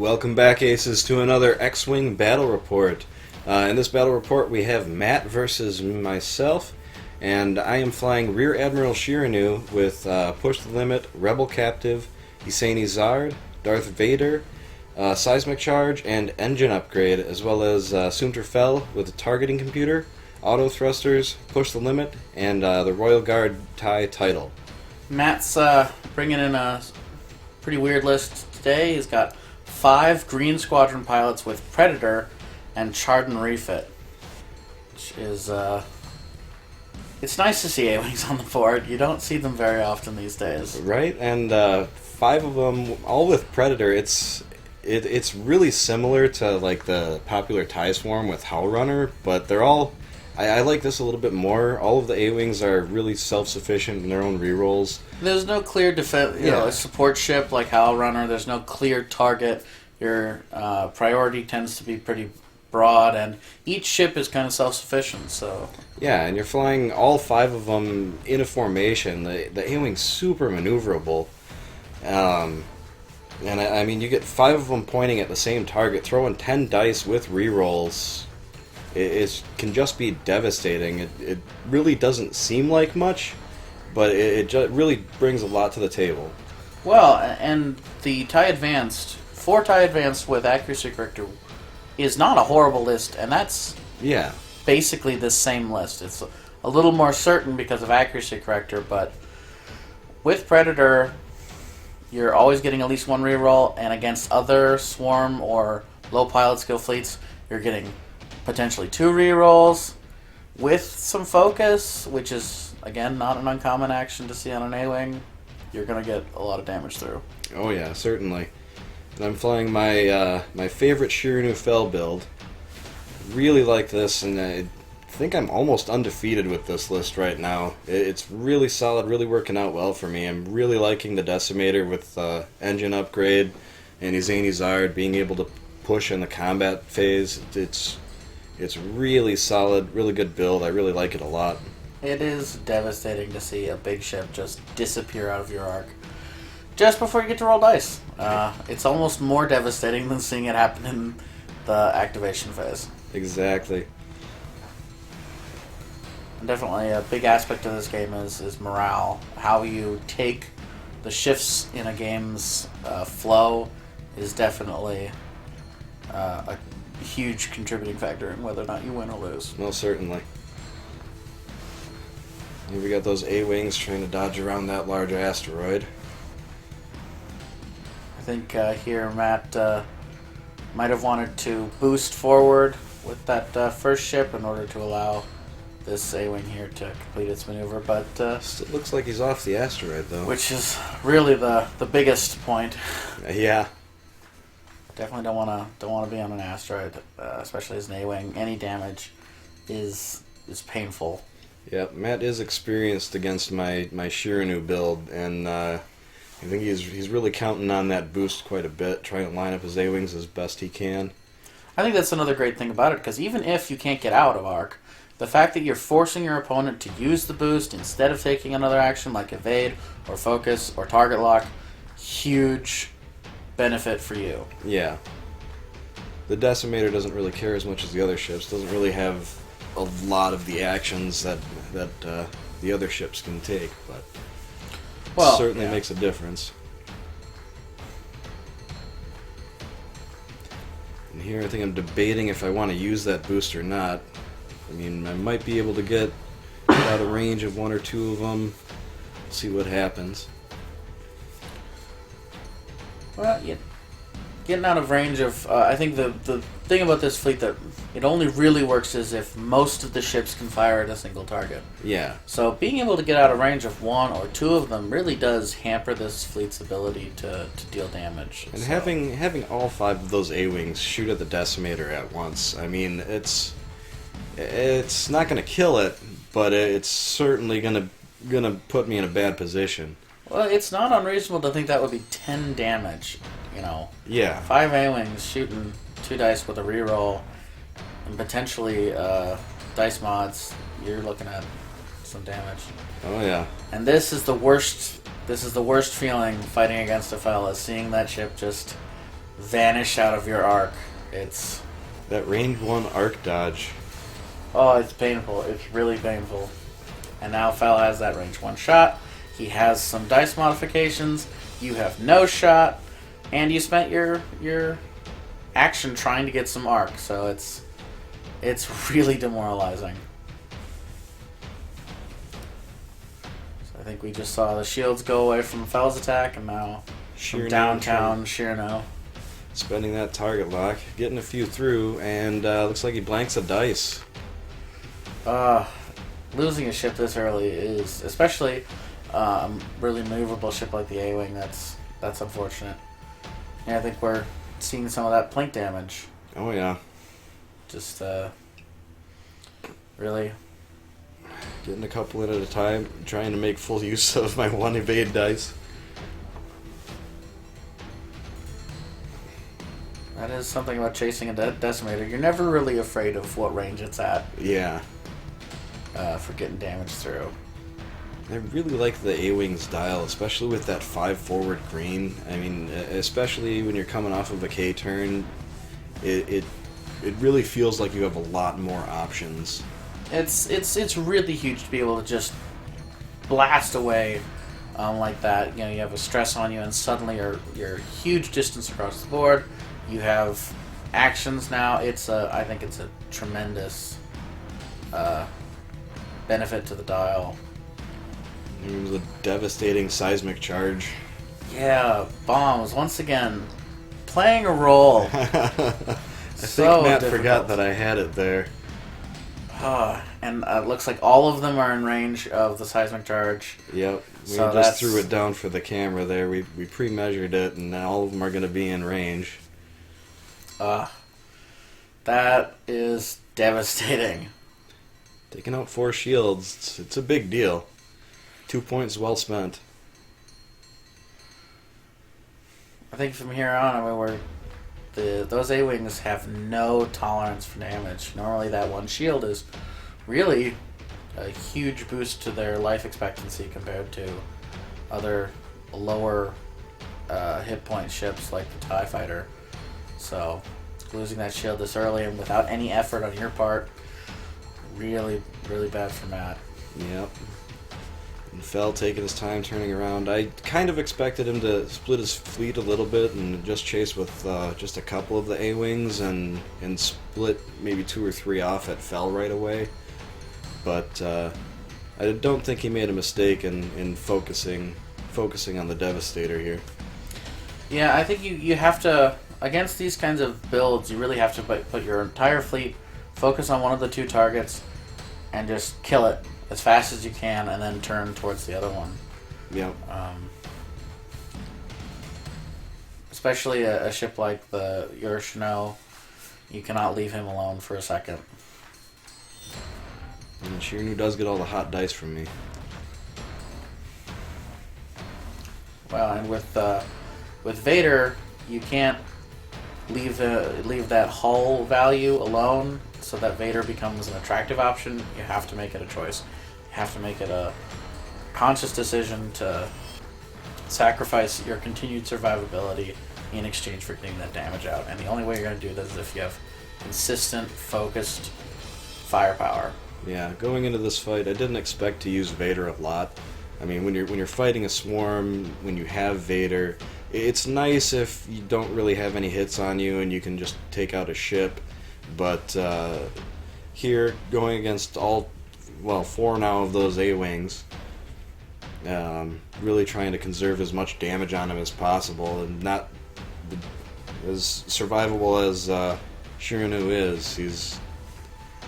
Welcome back, Aces, to another X-Wing battle report. In this battle report, we have Matt versus myself, and I am flying Rear Admiral Chiraneau with Push the Limit, Rebel Captive, Ysanne Isard, Darth Vader, Seismic Charge, and Engine Upgrade, as well as Soontir Fel with a targeting computer, Autothrusters, Push the Limit, and the Royal Guard TIE title. Matt's bringing in a pretty weird list today. He's got 5 Green Squadron pilots with Predator and Chardaan Refit, which is it's nice to see A-Wings on the board. You don't see them very often these days. Right, and 5 of them, all with Predator. It's really similar to like the popular TIE Swarm with Howl Runner, but they're all... I like this a little bit more. All of the A-Wings are really self-sufficient in their own rerolls. There's no clear a support ship like Howl Runner. There's no clear target. Your priority tends to be pretty broad, and each ship is kind of self-sufficient. So yeah, and you're flying all 5 of them in a formation. The A-Wing's super maneuverable. And I mean, you get 5 of them pointing at the same target, throwing 10 dice with rerolls. It can just be devastating. It really doesn't seem like much, but it just really brings a lot to the table. Well, and the TIE Advanced, 4 TIE Advanced with Accuracy Corrector is not a horrible list, and that's basically the same list. It's a little more certain because of Accuracy Corrector, but with Predator, you're always getting at least 1 reroll, and against other Swarm or low pilot skill fleets, you're getting potentially 2 rerolls with some focus, which is, again, not an uncommon action to see on an A-Wing. You're going to get a lot of damage through. Oh yeah, certainly. And I'm flying my my favorite Chiraneau Fel build. Really like this, and I think I'm almost undefeated with this list right now. It's really solid, really working out well for me. I'm really liking the Decimator with engine upgrade and Ysanne Isard being able to push in the combat phase. It's really solid, really good build. I really like it a lot. It is devastating to see a big ship just disappear out of your arc just before you get to roll dice. It's almost more devastating than seeing it happen in the activation phase. Exactly. And definitely a big aspect of this game is morale. How you take the shifts in a game's flow is definitely a huge contributing factor in whether or not you win or lose. Most certainly. Here we got those A-Wings trying to dodge around that large asteroid. I think here Matt might have wanted to boost forward with that first ship in order to allow this A-Wing here to complete its maneuver, but Still looks like he's off the asteroid, though. which is really the biggest point. Yeah. Definitely don't want to be on an asteroid, especially as an A-Wing. Any damage is painful. Yeah, Matt is experienced against my Chiraneau build, and I think he's really counting on that boost quite a bit, trying to line up his A-Wings as best he can. I think that's another great thing about it, because even if you can't get out of arc, the fact that you're forcing your opponent to use the boost instead of taking another action like evade or focus or target lock, huge benefit for you. Yeah. The Decimator doesn't really care as much as the other ships, doesn't really have a lot of the actions that the other ships can take, but certainly makes a difference. And here I think I'm debating if I want to use that boost or not. I mean, I might be able to get out of range of 1 or 2 of them. See what happens. Well, getting out of range of... I think the thing about this fleet that it only really works is if most of the ships can fire at a single target. Yeah. So being able to get out of range of 1 or 2 of them really does hamper this fleet's ability to deal damage. And having all 5 of those A-Wings shoot at the Decimator at once, I mean, it's not going to kill it, but it's certainly going to put me in a bad position. Well, it's not unreasonable to think that would be 10 damage, you know. Yeah. 5 A-Wings shooting 2 dice with a reroll and potentially dice mods, you're looking at some damage. Oh yeah. And this is the worst feeling fighting against a fella, seeing that ship just vanish out of your arc. It's... That range 1 arc dodge. Oh, it's painful. It's really painful. And now Fel has that range 1 shot. He has some dice modifications. You have no shot. And you spent your action trying to get some arc. So it's really demoralizing. So I think we just saw the shields go away from Fel's attack. And now from downtown Chiraneau. Spending that target lock. Getting a few through. And looks like he blanks a dice. Losing a ship this early is, especially really maneuverable ship like the A-Wing, that's unfortunate. Yeah, I think we're seeing some of that plink damage. Oh yeah. Just really getting a couple in at a time, trying to make full use of my 1 evade dice. That is something about chasing a decimator. You're never really afraid of what range it's at. Yeah. For getting damage through. I really like the A-Wing's dial, especially with that 5 forward green. I mean, especially when you're coming off of a K-turn, it really feels like you have a lot more options. It's really huge to be able to just blast away like that. You know, you have a stress on you, and suddenly you're huge distance across the board. You have actions now. I think it's a tremendous benefit to the dial. It was a devastating seismic charge. Yeah, bombs once again playing a role. I think Matt forgot that I had it there. And it looks like all of them are in range of the seismic charge. Yep, we just threw it down for the camera there. We pre-measured it, and all of them are going to be in range. That is devastating. Taking out 4 shields, it's a big deal. 2 points well spent. I think from here on, I mean, those A-Wings have no tolerance for damage. Normally that 1 shield is really a huge boost to their life expectancy compared to other lower hit point ships like the TIE Fighter. So losing that shield this early and without any effort on your part, really, really bad for Matt. Yep. And Fel taking his time turning around. I kind of expected him to split his fleet a little bit and just chase with just a couple of the A-Wings and split maybe 2 or 3 off at Fel right away. But I don't think he made a mistake in focusing on the Devastator here. Yeah, I think you have to, against these kinds of builds, you really have to put your entire fleet, focus on one of the 2 targets, and just kill it as fast as you can, and then turn towards the other one. Yep. Especially a ship like the Chiraneau, you cannot leave him alone for a second. And Chiraneau does get all the hot dice from me. Well, and with Vader, you can't leave that hull value alone, so that Vader becomes an attractive option. You have to make it a choice. You have to make it a conscious decision to sacrifice your continued survivability in exchange for getting that damage out. And the only way you're going to do this is if you have consistent, focused firepower. Yeah, going into this fight, I didn't expect to use Vader a lot. I mean, when you're fighting a swarm, when you have Vader, it's nice if you don't really have any hits on you and you can just take out a ship. But here, going against 4 now of those A-Wings, really trying to conserve as much damage on him as possible, and not as survivable as Chiraneau is.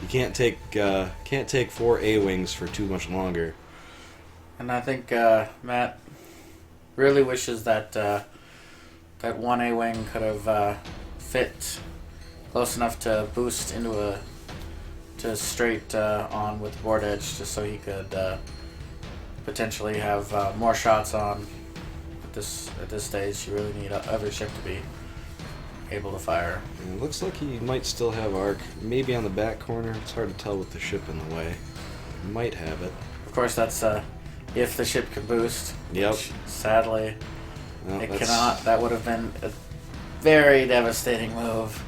You can't take 4 A-Wings for too much longer. And I think Matt really wishes that that 1 A-Wing could have fit close enough to boost into straight on with the board edge, just so he could potentially have more shots on. At this stage, you really need every ship to be able to fire. And it looks like he might still have arc, maybe on the back corner. It's hard to tell with the ship in the way. He might have it. Of course, that's if the ship can boost. Yep. Which, sadly, it cannot. That would have been Very devastating move.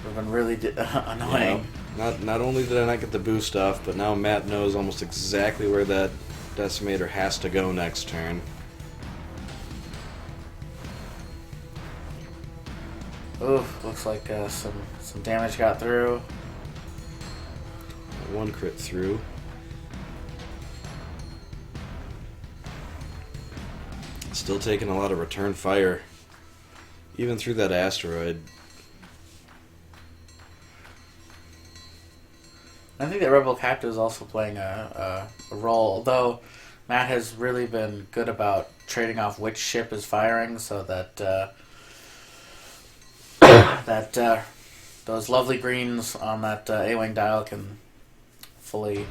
Would have been really annoying. Yeah, not only did I not get the boost off, but now Matt knows almost exactly where that Decimator has to go next turn. Oof, looks like some damage got through. One crit through. Still taking a lot of return fire, even through that asteroid. I think that Rebel Captive is also playing a role, although Matt has really been good about trading off which ship is firing, so that those lovely greens on that A-wing dial can fully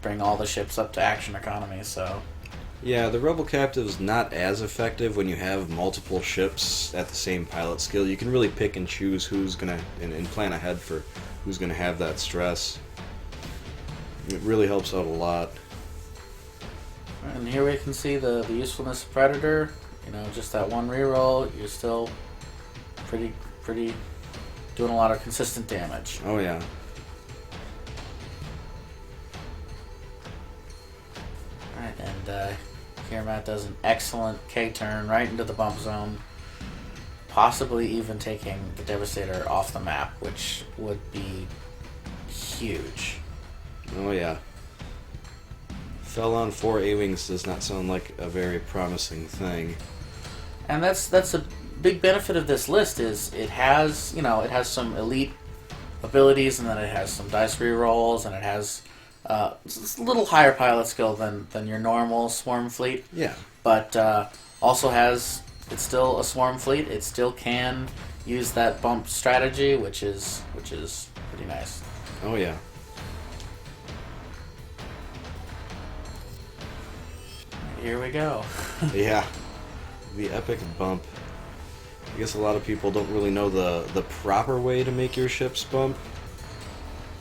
bring all the ships up to action economy. So yeah, the Rebel Captive is not as effective when you have multiple ships at the same pilot skill. You can really pick and choose who's gonna and plan ahead for who's gonna have that stress. It really helps out a lot. And here we can see the usefulness of Predator. You know, just that one reroll, you're still pretty doing a lot of consistent damage. Oh yeah. Alright, and here Matt does an excellent K-turn right into the bump zone. Possibly even taking the Devastator off the map, which would be huge. Oh yeah. Fell on 4 A-wings does not sound like a very promising thing. And that's a big benefit of this list is it has some elite abilities, and then it has some dice rerolls, and it has it's a little higher pilot skill than your normal swarm fleet. Yeah. But it's still a swarm fleet. It still can use that bump strategy, which is pretty nice. Oh yeah. Here we go. Yeah. The epic bump. I guess a lot of people don't really know the proper way to make your ships bump.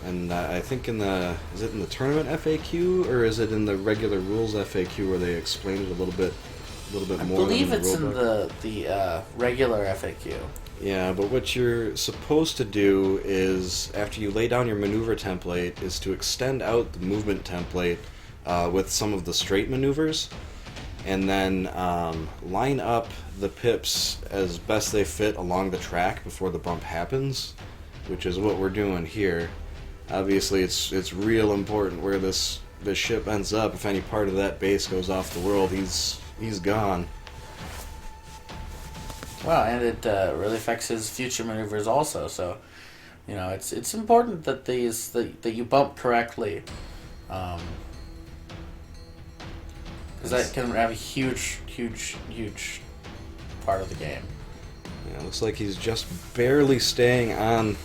And I think is it in the tournament FAQ or is it in the regular rules FAQ where they explain it a little bit more? I believe than it's in the regular FAQ. Yeah, but what you're supposed to do is after you lay down your maneuver template is to extend out the movement template with some of the straight maneuvers, and then line up the pips as best they fit along the track before the bump happens, which is what we're doing here. Obviously, it's real important where this ship ends up. If any part of that base goes off the world, he's gone. Well, and it really affects his future maneuvers also. So, you know, it's important that that you bump correctly. Because that can have a huge part of the game. Yeah, looks like he's just barely staying on.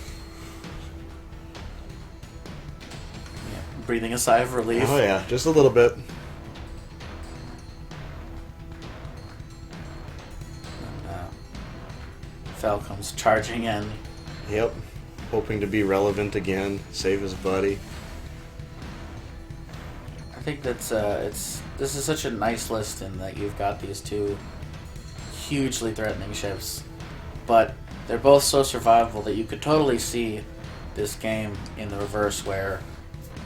Yeah, breathing a sigh of relief. Oh yeah, just a little bit. And, Fel comes charging in. Yep, hoping to be relevant again, save his buddy. I think that's this is such a nice list in that you've got these two hugely threatening ships, but they're both so survivable that you could totally see this game in the reverse, where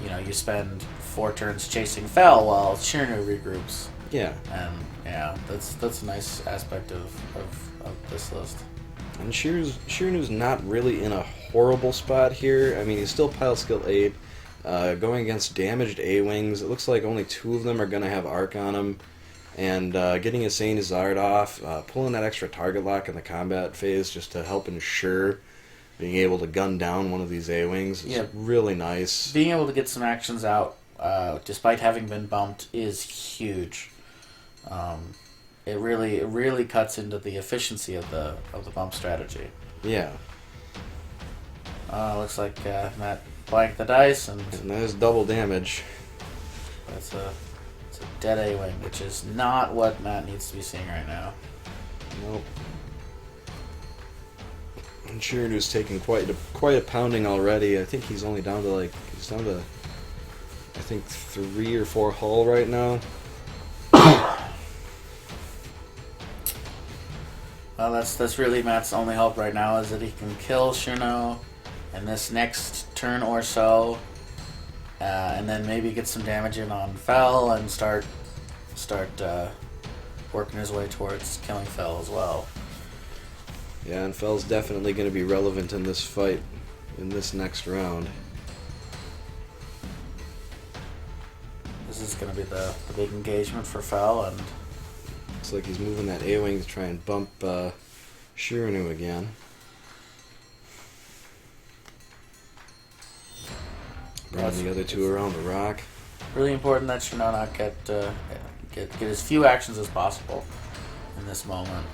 you know you spend 4 turns chasing Fel while Chiraneau regroups. Yeah, and yeah, that's a nice aspect of this list. and Chiraneau's not really in a horrible spot here. I mean, he's still pilot skill 8. Going against damaged A-wings, it looks like only 2 of them are going to have arc on them. And getting Ysanne Isard off, pulling that extra target lock in the combat phase just to help ensure being able to gun down one of these A-wings is really nice. Being able to get some actions out, despite having been bumped, is huge. It really cuts into the efficiency of the bump strategy. Yeah. Looks like Matt blanked the dice, and that is double damage. It's a dead A-wing, which is not what Matt needs to be seeing right now. Nope. And Chiraneau's taking quite a pounding already. I think he's only down to I think 3 or 4 hull right now. Well, that's really Matt's only hope right now, is that he can kill Chiraneau in this next turn or so, and then maybe get some damage in on Fel and start working his way towards killing Fel as well. Yeah, and Fel's definitely going to be relevant in this fight, in this next round. This is going to be the big engagement for Fel, and looks like he's moving that A-Wing to try and bump Chiraneau again. Bringing the other two around the rock. Really important that Chiraneau not get as few actions as possible in this moment.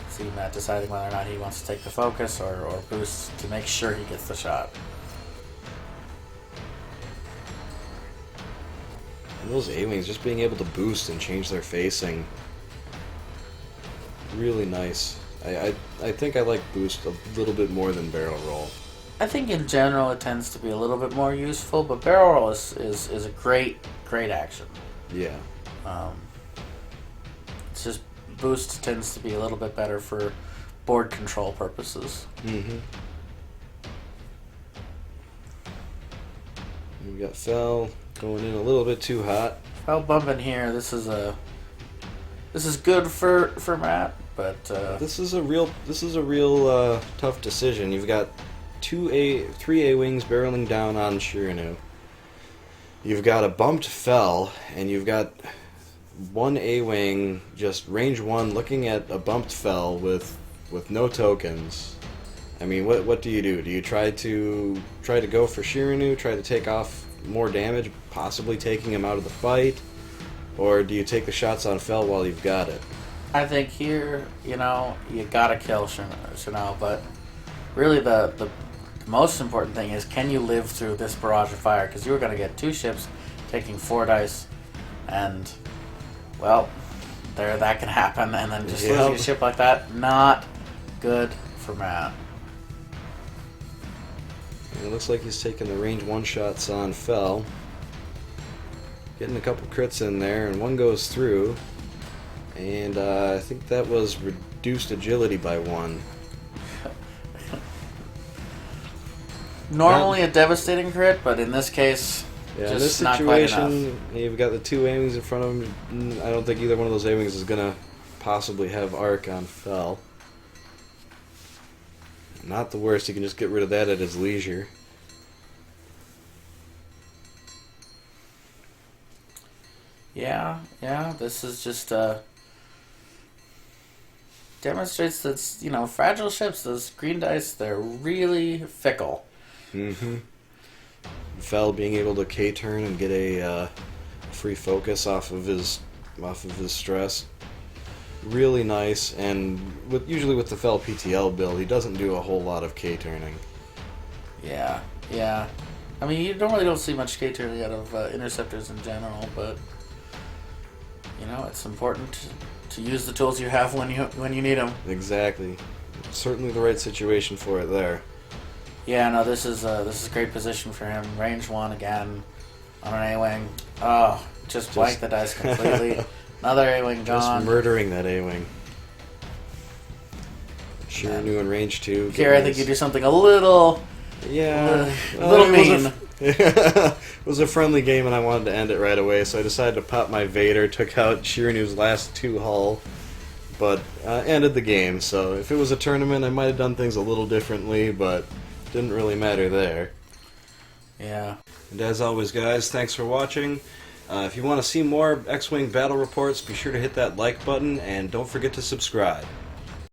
See Matt deciding whether or not he wants to take the focus or boost to make sure he gets the shot. And those A-Wings just being able to boost and change their facing. Really nice. I think I like boost a little bit more than barrel roll. I think in general it tends to be a little bit more useful, but barrel roll is a great action. Yeah. It's just boost tends to be a little bit better for board control purposes. Mm-hmm. We got Fel going in a little bit too hot. Fel bumping here. This is good for Matt, but this is a real tough decision. You've got three A-Wings barreling down on Chiraneau. You've got a bumped Fel, and you've got one A-Wing just range 1 looking at a bumped Fel with no tokens. I mean, what do you do? Do you try to go for Chiraneau, try to take off more damage, possibly taking him out of the fight, or do you take the shots on Fel while you've got it? I think here, you gotta kill Chiraneau, but really the most important thing is, can you live through this barrage of fire? Because you were going to get 2 ships taking 4 dice, and, well, that can happen, and then just losing a ship like that, not good for Matt. It looks like he's taking the range 1 shots on Fel. Getting a couple crits in there, and one goes through. And I think that was reduced agility by 1. Normally a devastating crit, but in this case, yeah, just in this not quite enough. situation, you've got the 2 A-Wings in front of him. I don't think either one of those A-Wings is going to possibly have arc on Fel. Not the worst, he can just get rid of that at his leisure. Yeah, this is just demonstrates that, fragile ships, those green dice, they're really fickle. Mm-hmm. Fel being able to K-turn and get a free focus off of his stress. Really nice, and usually with the Fel PTL build, he doesn't do a whole lot of K-turning. Yeah. I mean, you normally don't see much K-turning out of interceptors in general, but it's important to use the tools you have when you need them. Exactly. Certainly the right situation for it there. Yeah, no, this is great position for him. Range 1 again on an A-Wing. Oh, just blank the dice completely. Another A-Wing gone. Just murdering that A-Wing. Chiraneau in range 2. Here, I think you do something a little... Yeah. A little mean. It was a friendly game, and I wanted to end it right away, so I decided to pop my Vader, took out Chiraneau's last 2 hull, but ended the game. So if it was a tournament, I might have done things a little differently, but didn't really matter there. Yeah. And as always, guys, thanks for watching. If you want to see more X-Wing battle reports, be sure to hit that like button, and don't forget to subscribe.